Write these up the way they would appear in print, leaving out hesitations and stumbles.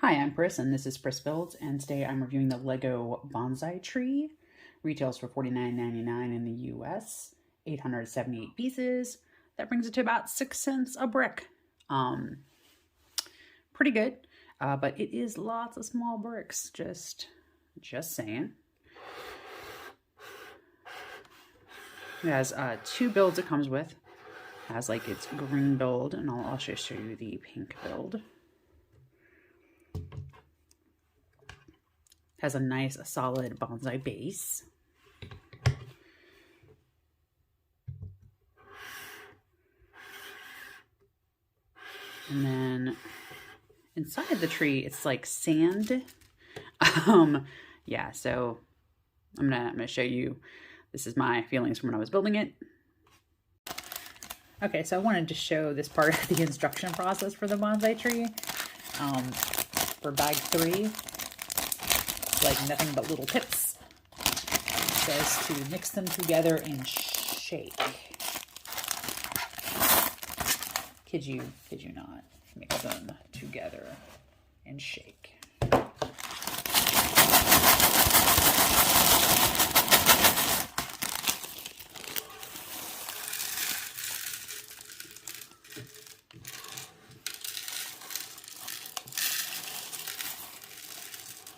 Hi, I'm Pris, and this is Pris Builds, and today I'm reviewing the Lego Bonsai tree. Retails for $49.99 in the US, 878 pieces. That brings it to about 6 cents a brick. Pretty good, but it is lots of small bricks, just saying. It has 2 builds it comes with. It has like its green build, and I'll also show you the pink build. Has a nice, solid bonsai base. And then inside the tree, it's like sand. Yeah, so I'm gonna show you. This is my feelings from when I was building it. Okay, so I wanted to show this part of the instruction process for the bonsai tree. For bag 3. Like nothing but little tips. It says to mix them together and shake. Kid you not. Mix them together and shake.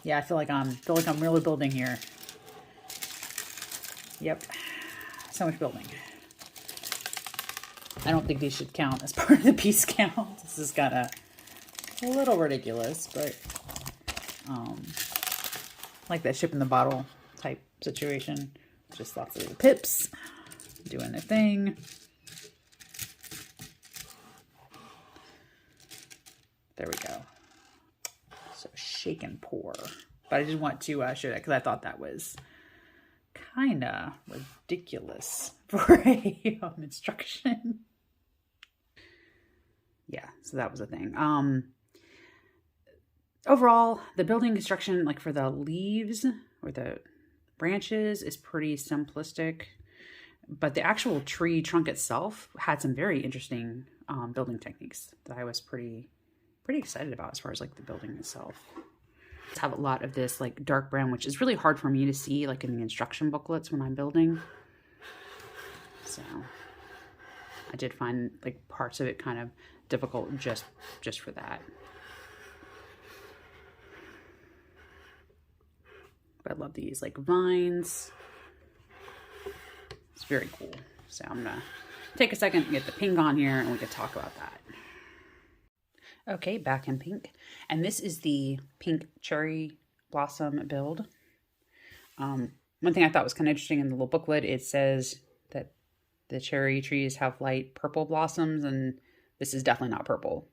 Yeah, I feel like I'm really building here. Yep, so much building. I don't think these should count as part of the piece count. This is kind of a little ridiculous, but like that ship in the bottle type situation. Just lots of little pips doing their thing. There we go. So shake and pour. But I just want to show that because I thought that was kind of ridiculous for a instruction. Yeah, so that was a thing. Overall, the building construction, like for the leaves or the branches, is pretty simplistic. But the actual tree trunk itself had some very interesting building techniques that I was pretty excited about as far as like the building itself. It's have a lot of this like dark brown, which is really hard for me to see like in the instruction booklets when I'm building. So I did find like parts of it kind of difficult just for that. But I love these like vines. It's very cool. So I'm gonna take a second to get the pink on here and we can talk about that. Okay, back in pink. And this is the pink cherry blossom build. One thing I thought was kind of interesting in the little booklet, it says that the cherry trees have light purple blossoms, and this is definitely not purple.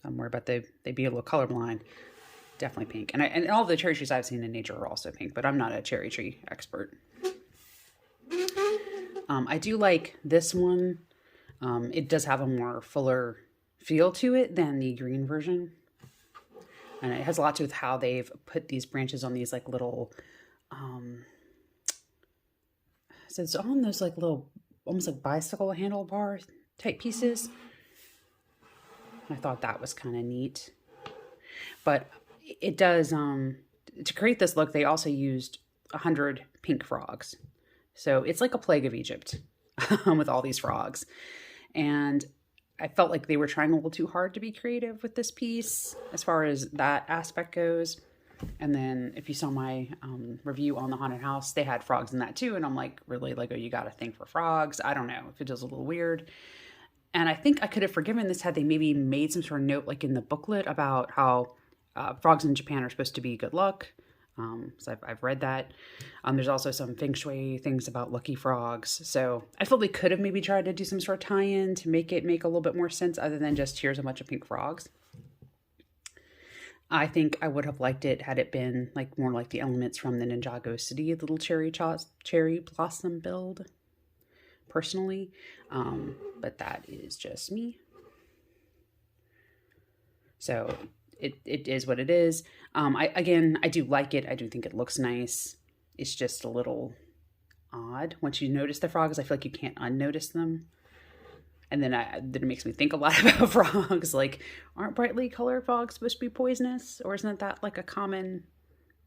I'm worried about they be a little colorblind. Definitely pink. And all the cherry trees I've seen in nature are also pink, but I'm not a cherry tree expert. I do like this one. It does have a more fuller feel to it than the green version. And it has a lot to do with how they've put these branches on these like little, so it's on those like little, almost like bicycle handlebar type pieces. I thought that was kind of neat. But it does, to create this look, they also used 100 pink frogs. So it's like a plague of Egypt with all these frogs. And I felt like they were trying a little too hard to be creative with this piece as far as that aspect goes. And then if you saw my review on the haunted house, they had frogs in that too. And I'm like, really, Lego, you got a thing for frogs? I don't know if it was a little weird. And I think I could have forgiven this had they maybe made some sort of note like in the booklet about how frogs in Japan are supposed to be good luck. So I've read that. There's also some feng shui things about lucky frogs. So I felt they could have maybe tried to do some sort of tie-in to make it make a little bit more sense other than just here's a bunch of pink frogs. I think I would have liked it had it been like more like the elements from the Ninjago City little cherry blossom build, personally. But that is just me. So it is what it is. I do like it. I do think it looks nice. It's just a little odd. Once you notice the frogs, I feel like you can't unnotice them. And then it makes me think a lot about frogs. Like, aren't brightly colored frogs supposed to be poisonous? Or isn't that like a common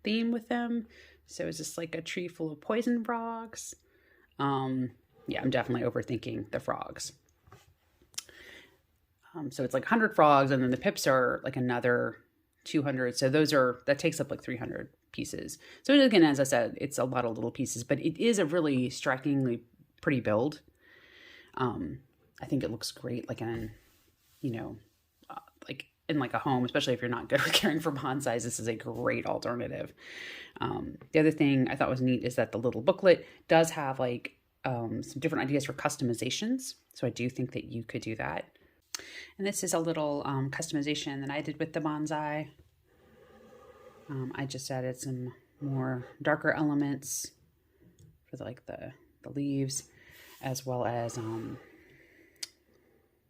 theme with them? So is this like a tree full of poison frogs? Yeah, I'm definitely overthinking the frogs. So it's like 100 frogs, and then the pips are like another 200. So that takes up like 300 pieces. So again, as I said, it's a lot of little pieces, but it is a really strikingly pretty build. I think it looks great, like in, like in like a home, especially if you're not good with caring for bonsais. This is a great alternative. The other thing I thought was neat is that the little booklet does have like some different ideas for customizations. So I do think that you could do that. And this is a little customization that I did with the bonsai. I just added some more darker elements for like the leaves, as well as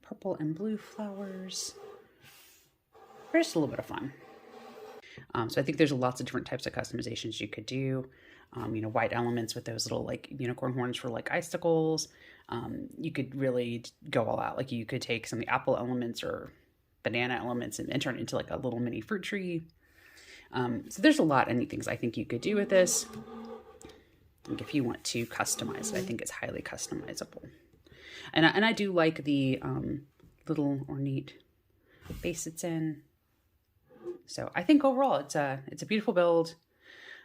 purple and blue flowers. For just a little bit of fun. So I think there's lots of different types of customizations you could do. White elements with those little like unicorn horns for like icicles. You could really go all out. Like you could take some of the apple elements or banana elements and turn it into like a little mini fruit tree. So there's a lot of neat things I think you could do with this. Like if you want to customize it, I think it's highly customizable. And I do like the little ornate base it's in. So I think overall it's a beautiful build.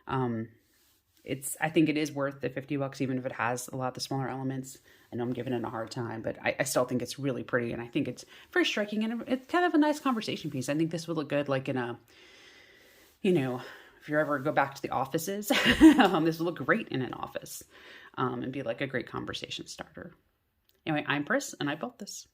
I think it is worth the $50, even if it has a lot of the smaller elements. I know I'm giving it a hard time, but I still think it's really pretty, and I think it's very striking, and it's kind of a nice conversation piece. I think this would look good like in a, if you ever go back to the offices, this would look great in an office, and be like a great conversation starter. Anyway, I'm Pris, and I built this.